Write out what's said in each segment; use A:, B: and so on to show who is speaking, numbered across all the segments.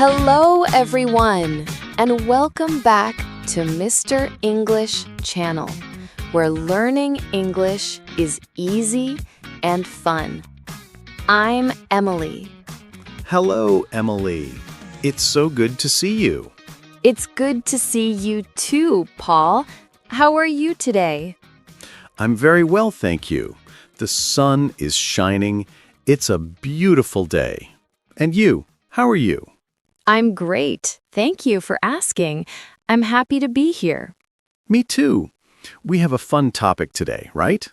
A: Hello, everyone, and welcome back to Mr. English Channel, where learning English is easy and fun. I'm Emily.
B: Hello, Emily. It's so good to see you.
A: It's good to see you too, Paul. How are you today?
B: I'm very well, thank you. The sun is shining. It's a beautiful day. And you, how are you?
A: I'm great. Thank you for asking. I'm happy to be here.
B: Me too. We have a fun topic today, right?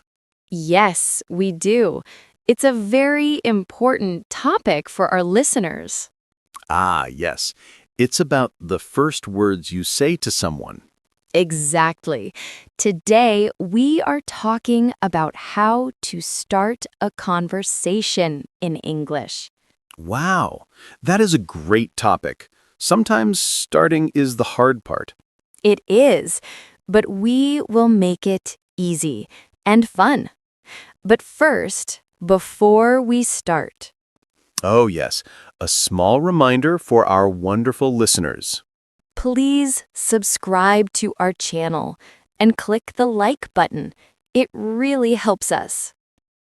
A: Yes, we do. It's a very important topic for our listeners.
B: Yes. It's about the first words you say to someone.
A: Exactly. Today, we are talking about how to start a conversation in English.
B: Wow, that is a great topic. Sometimes starting is the hard part.
A: It is, but we will make it easy and fun. But first, before we start,
B: Oh, yes. A small reminder for our wonderful listeners.
A: please subscribe to our channel and click the like button. It really helps us.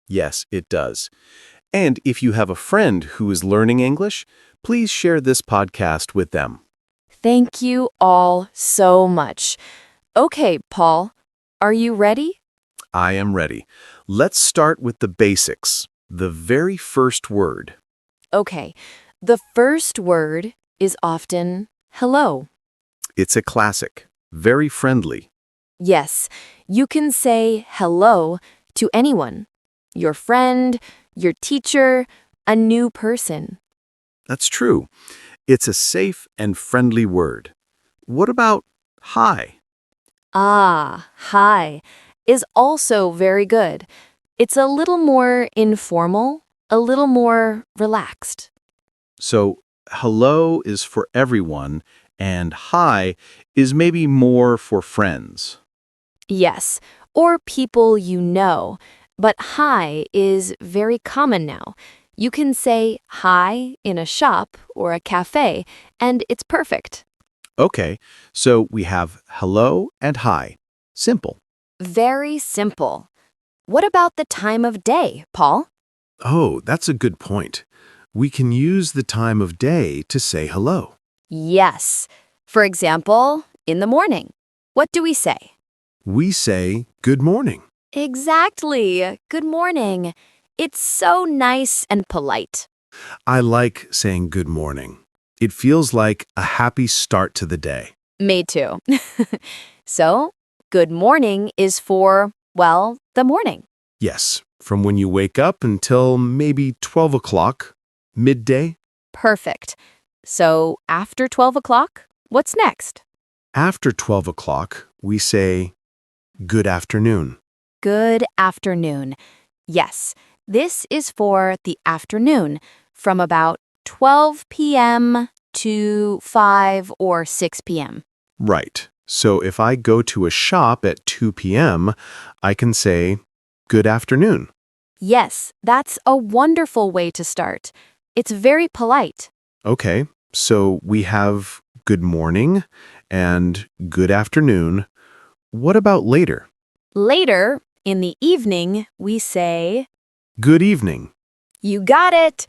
B: Yes, it does. And if you have a friend who is learning English, please share this podcast with them.
A: Thank you all so much. Okay, Paul, are you ready?
B: I am ready. Let's start with the basics. The very first word.
A: Okay, the first word is often hello.
B: It's a classic. Very friendly.
A: Yes, you can say hello to anyone. Your friend, your teacher, a new person.
B: That's true. It's a safe and friendly word. What about hi?
A: Hi is also very good. It's a little more informal, a little more relaxed.
B: So, hello is for everyone, and hi is maybe more for friends.
A: Yes, or people you know. But hi is very common now. You can say hi in a shop or a cafe, and it's perfect.
B: Okay, so we have hello and hi. Simple.
A: Very simple. What about the time of day, Paul?
B: Oh, that's a good point. We can use the time of day to say hello.
A: Yes. For example, in the morning. What do we say?
B: We say good morning.
A: Exactly. Good morning. It's so nice and polite.
B: I like saying good morning. It feels like a happy start to the day.
A: Me too. So, good morning is for, well, the morning.
B: Yes, from when you wake up until maybe 12 o'clock, midday.
A: Perfect. So, after 12 o'clock, what's next?
B: After 12 o'clock, we say good afternoon.
A: Good afternoon. Yes, this is for the afternoon, from about 12 p.m. to 5 or 6 p.m.
B: Right. So if I go to a shop at 2 p.m., I can say good afternoon.
A: Yes, that's a wonderful way to start. It's very polite.
B: Okay, so we have good morning and good afternoon. What about later?
A: Later, in the evening, we say,
B: Good evening.
A: you got it.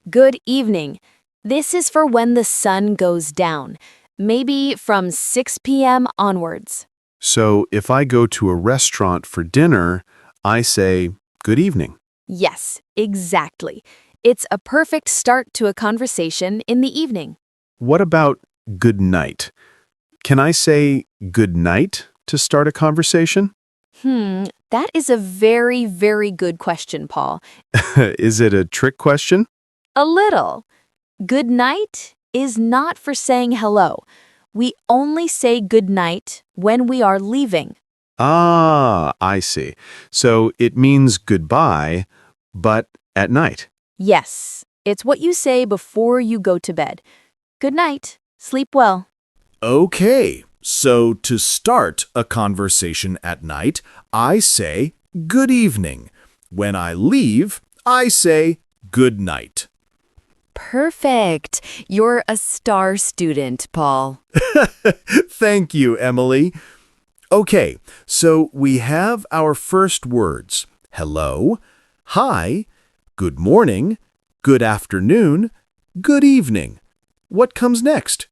A: Good evening. This is for when the sun goes down, maybe from 6 p.m. onwards.
B: So if I go to a restaurant for dinner, I say good evening.
A: Yes, exactly. It's a perfect start to a conversation in the evening.
B: What about good night? Can I say good night to start a conversation?
A: That is a very, very good question, Paul.
B: Is it a trick question?
A: A little. Good night is not for saying hello. We only say good night when we are leaving.
B: I see. So it means goodbye, but at night.
A: Yes, it's what you say before you go to bed. Good night. Sleep well.
C: Okay, so to start a conversation at night, I say good evening. When I leave, I say good night.
A: Perfect. You're a star student, Paul.
C: Thank you, Emily. Okay, so we have our first words. Hello, hi, good morning, good afternoon, good evening. What comes next?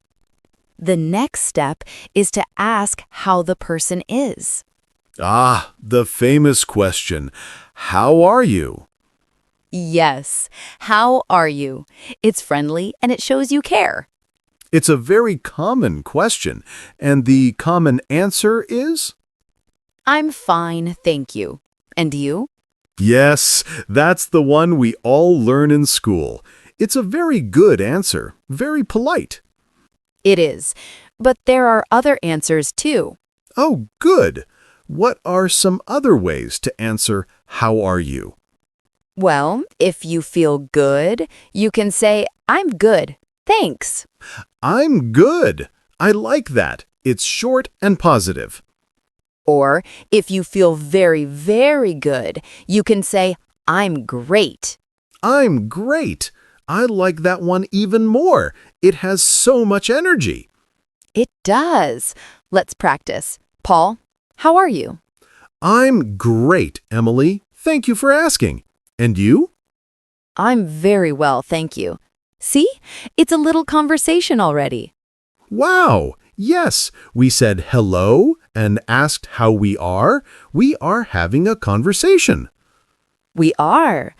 A: The next step is to ask how the person is.
C: Ah, the famous question. How are you?
A: Yes. How are you? It's friendly and it shows you care.
C: It's a very common question, and the common answer is?
A: I'm fine, thank you. And you?
C: Yes, that's the one we all learn in school. It's a very good answer, very polite.
A: It is. But there are other answers too.
C: Oh, good. What are some other ways to answer, how are you?
A: Well, if you feel good, you can say, I'm good, thanks.
C: I'm good. I like that. It's short and positive.
A: Or if you feel very, very good, you can say, I'm great.
C: I'm great. I like that one even more. It has so much energy.
A: It does. Let's practice. Paul, how are you?
C: I'm great, Emily. Thank you for asking. And you?
A: I'm very well, thank you. See? It's a little conversation already.
C: Wow! Yes, we said hello and asked how we are. We are having a conversation.
A: We are.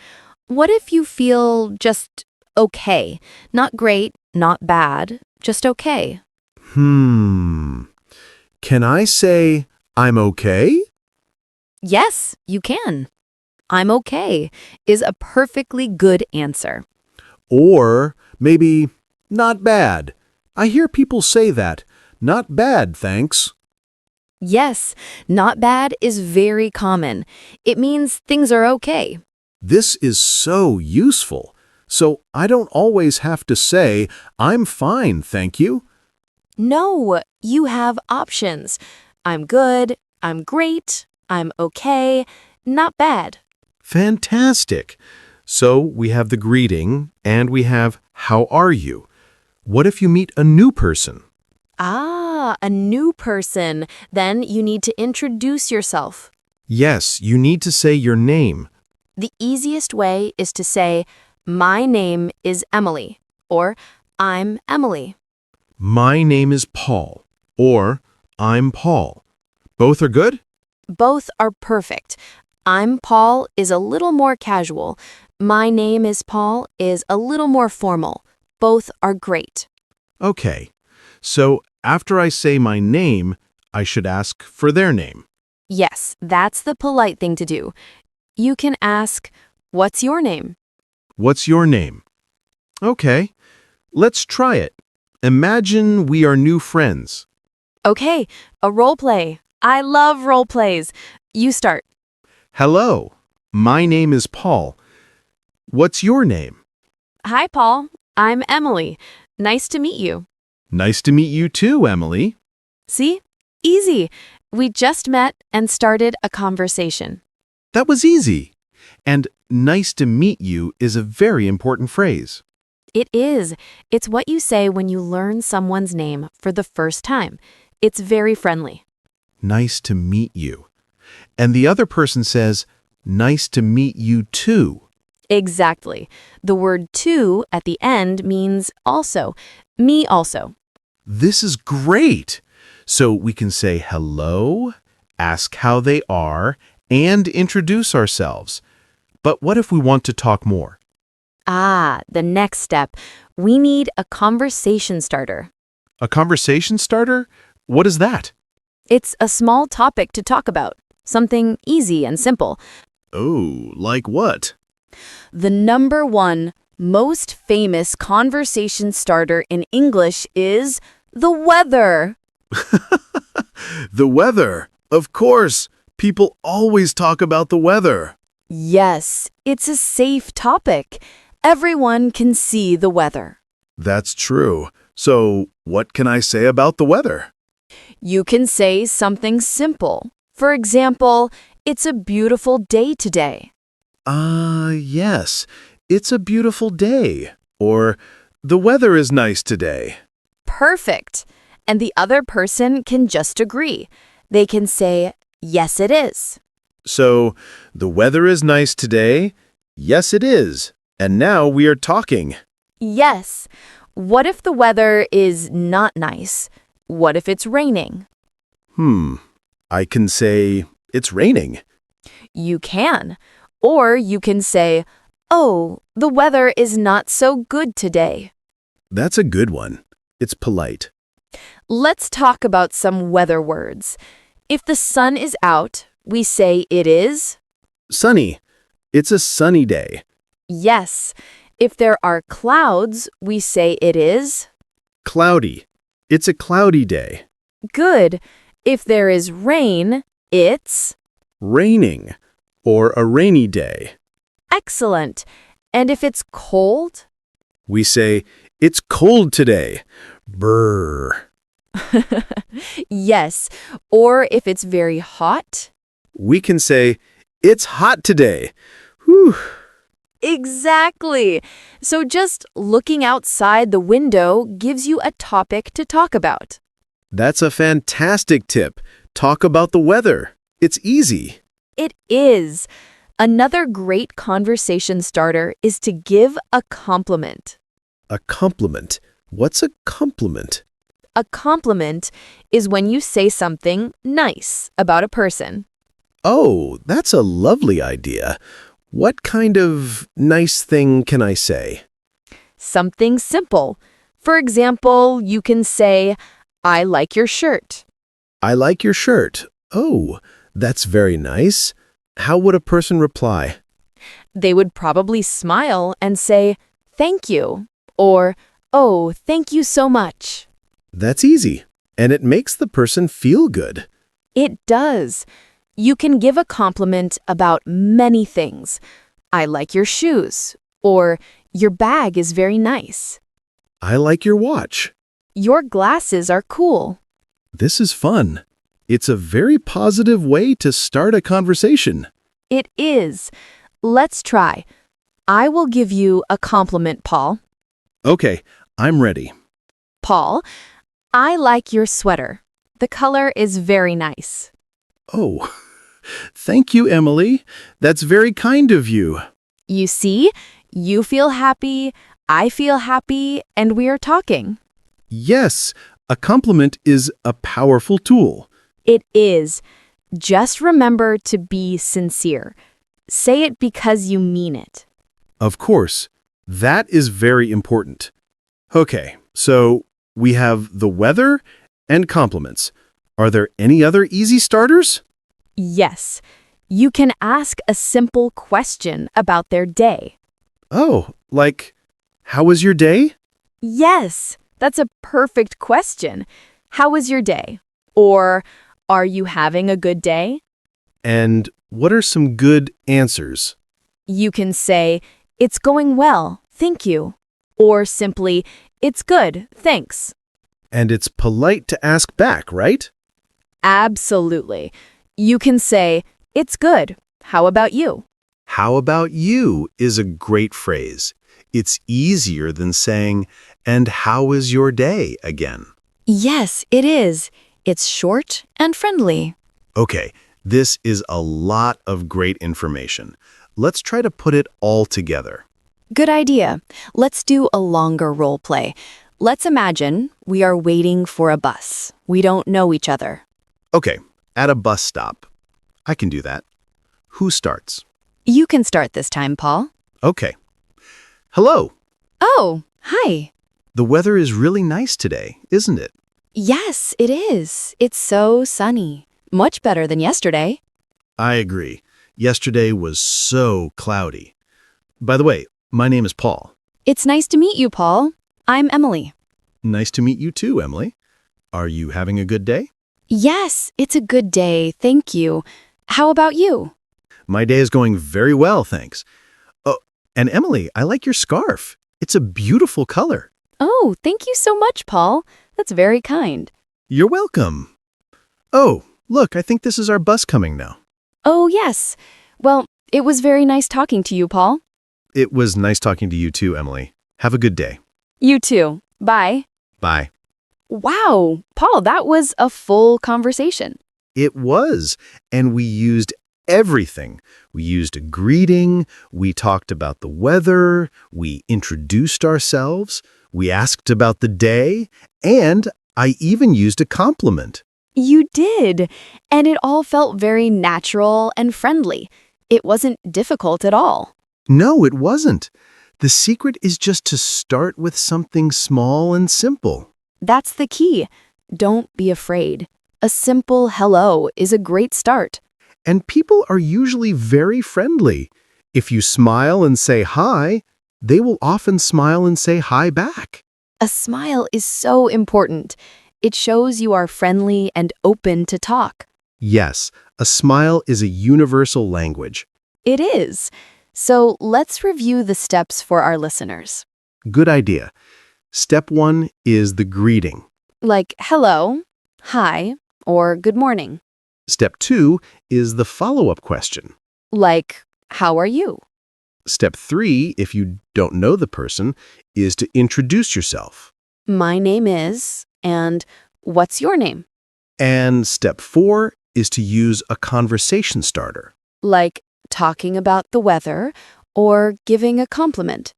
A: What if you feel just okay? Not great, not bad, just okay.
C: Can I say I'm okay?
A: Yes, you can. I'm okay is a perfectly good answer.
C: Or maybe not bad. I hear people say that. Not bad, thanks.
A: Yes, not bad is very common. It means things are okay.
C: This is so useful. So I don't always have to say, I'm fine, thank you.
A: No, you have options. I'm good, I'm great, I'm okay, not bad.
C: Fantastic. So we have the greeting and we have how are you? What if you meet a new person?
A: Ah, a new person. Then you need to introduce yourself.
C: Yes, you need to say your name.
A: The easiest way is to say, my name is Emily, or I'm Emily.
C: My name is Paul, or I'm Paul. Both are good?
A: Both are perfect. I'm Paul is a little more casual. My name is Paul is a little more formal. Both are great.
C: Okay. So after I say my name, I should ask for their name.
A: Yes, that's the polite thing to do. You can ask, what's your name?
C: What's your name? Okay. Let's try it. Imagine we are new friends.
A: Okay, a role play. I love role plays. You start.
C: Hello. My name is Paul. What's your name?
A: Hi, Paul. I'm Emily. Nice to meet you.
C: Nice to meet you too, Emily.
A: See? Easy. We just met and started a conversation.
C: That was easy. And nice to meet you is a very important phrase.
A: It is. It's what you say when you learn someone's name for the first time. It's very friendly.
C: Nice to meet you. And the other person says, nice to meet you too.
A: Exactly. The word too at the end means also. Me also.
C: This is great. So we can say hello, ask how they are, and introduce ourselves. But what if we want to talk more?
A: Ah, the next step. We need a conversation starter.
C: A conversation starter? What is that?
A: It's a small topic to talk about. Something easy and simple.
C: Oh, like what?
A: The number one most famous conversation starter in English is the weather.
C: The weather. Of course. People always talk about the weather.
A: Yes, it's a safe topic. Everyone can see the weather.
C: That's true. So, what can I say about the weather?
A: You can say something simple. For example, it's a beautiful day today.
C: Yes. It's a beautiful day.
B: Or, the weather is nice today.
A: Perfect. And the other person can just agree. They can say, yes, it is.
B: So, the weather is nice today? Yes, it is. And now we are talking.
A: Yes. What if the weather is not nice? What if it's raining?
B: I can say, it's raining.
A: You can. Or you can say, oh, the weather is not so good today.
B: That's a good one. It's polite.
A: Let's talk about some weather words. If the sun is out, we say it is.
B: Sunny. It's a sunny day.
A: Yes. If there are clouds, we say it is.
B: Cloudy. It's a cloudy day.
A: Good. If there is rain, it's.
B: Raining. Or a rainy day.
A: Excellent. And if it's cold?
B: We say, it's cold today. Brr.
A: Yes. Or if it's very hot?
B: We can say, it's hot today. Whew.
A: Exactly. So just looking outside the window gives you a topic to talk about.
B: That's a fantastic tip. Talk about the weather. It's easy.
A: It is. Another great conversation starter is to give a compliment.
B: A compliment. What's a compliment?
A: A compliment is when you say something nice about a person.
B: Oh, that's a lovely idea. What kind of nice thing can I say?
A: Something simple. For example, you can say, I like your shirt.
B: I like your shirt. Oh, that's very nice. How would a person reply?
A: They would probably smile and say, thank you, or, oh, thank you so much.
B: That's easy, and it makes the person feel good.
A: It does. You can give a compliment about many things. I like your shoes, or your bag is very nice.
B: I like your watch.
A: Your glasses are cool.
B: This is fun. It's a very positive way to start a conversation.
A: It is. Let's try. I will give you a compliment, Paul.
B: Okay, I'm ready.
A: Paul, I like your sweater. The color is very nice.
B: Oh, thank you, Emily. That's very kind of you.
A: You see, you feel happy, I feel happy, and we are talking.
B: Yes, a compliment is a powerful tool.
A: It is. Just remember to be sincere. Say it because you mean it.
B: Of course, that is very important. Okay, so we have the weather and compliments. Are there any other easy starters?
A: Yes. You can ask a simple question about their day.
B: Oh, like, how was your day?
A: Yes, that's a perfect question. How was your day? Or, are you having a good day?
B: And what are some good answers?
A: You can say, it's going well, thank you. Or simply, it's good, thanks.
B: And it's polite to ask back, right?
A: Absolutely. You can say, it's good. How about you?
B: How about you is a great phrase. It's easier than saying, and how is your day again?
A: Yes, it is. It's short and friendly.
B: Okay, this is a lot of great information. Let's try to put it all together.
A: Good idea. Let's do a longer role play. Let's imagine we are waiting for a bus. We don't know each other.
B: Okay, at a bus stop. I can do that. Who starts?
A: You can start this time, Paul.
B: Okay. Hello.
A: Oh, hi.
B: The weather is really nice today, isn't it?
A: Yes, it is. It's so sunny. Much better than yesterday.
B: I agree. Yesterday was so cloudy. By the way, my name is Paul.
A: It's nice to meet you, Paul. I'm Emily.
B: Nice to meet you too, Emily. Are you having a good day?
A: Yes, it's a good day, thank you. How about you?
B: My day is going very well, thanks. Oh, and Emily, I like your scarf. It's a beautiful color.
A: Oh, thank you so much, Paul. That's very kind.
B: You're welcome. Oh, look, I think this is our bus coming now.
A: Oh, yes. Well, it was very nice talking to you, Paul.
B: It was nice talking to you too, Emily. Have a good day.
A: You too. Bye.
B: Bye.
A: Wow, Paul, that was a full conversation.
B: It was, and we used everything. We used a greeting, we talked about the weather, we introduced ourselves, we asked about the day, and I even used a compliment.
A: You did, and it all felt very natural and friendly. It wasn't difficult at all.
B: No, it wasn't. The secret is just to start with something small and simple.
A: That's the key. Don't be afraid. A simple hello is a great start.
B: And people are usually very friendly. If you smile and say hi, they will often smile and say hi back.
A: A smile is so important. It shows you are friendly and open to talk.
B: Yes, a smile is a universal language.
A: It is. So let's review the steps for our listeners.
B: Good idea. Step 1 is the greeting.
A: Like hello, hi, or good morning.
B: Step 2 is the follow-up question.
A: Like, how are you?
B: Step 3, if you don't know the person, is to introduce yourself.
A: My name is, and what's your name?
B: And step 4 is to use a conversation starter.
A: Like talking about the weather or giving a compliment.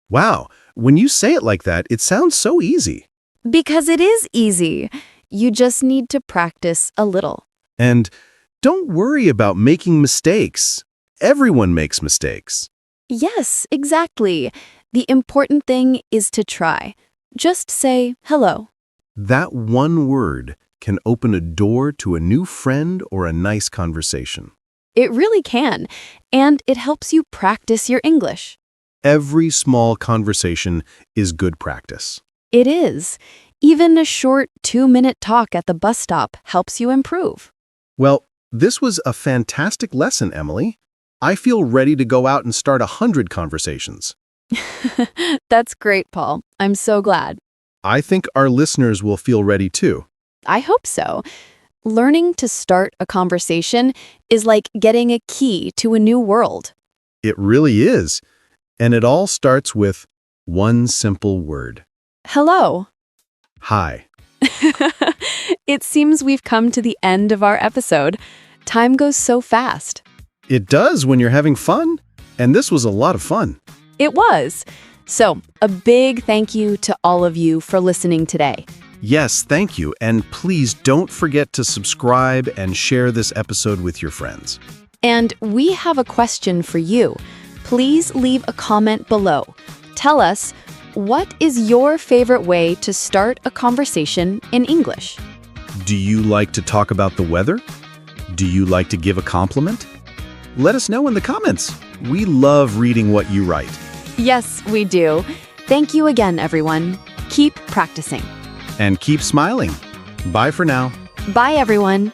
B: Wow, when you say it like that, it sounds so easy.
A: Because it is easy. You just need to practice a little.
B: And don't worry about making mistakes. Everyone makes mistakes.
A: Yes, exactly. The important thing is to try. Just say hello.
B: That one word can open a door to a new friend or a nice conversation.
A: It really can, and it helps you practice your English.
B: Every small conversation is good practice.
A: It is. Even a short 2-minute talk at the bus stop helps you improve.
B: Well, this was a fantastic lesson, Emily. I feel ready to go out and start 100 conversations.
A: That's great, Paul. I'm so glad.
B: I think our listeners will feel ready too.
A: I hope so. Learning to start a conversation is like getting a key to a new world.
B: It really is. And it all starts with one simple word.
A: Hello.
B: Hi.
A: It seems we've come to the end of our episode. Time goes so fast.
B: It does when you're having fun. And this was a lot of fun.
A: It was. So, a big thank you to all of you for listening today.
B: Yes, thank you. And please don't forget to subscribe and share this episode with your friends.
A: And we have a question for you. Please leave a comment below. Tell us, what is your favorite way to start a conversation in English?
B: Do you like to talk about the weather? Do you like to give a compliment? Let us know in the comments. We love reading what you write.
A: Yes, we do. Thank you again, everyone. Keep practicing.
B: And keep smiling. Bye for now.
A: Bye, everyone.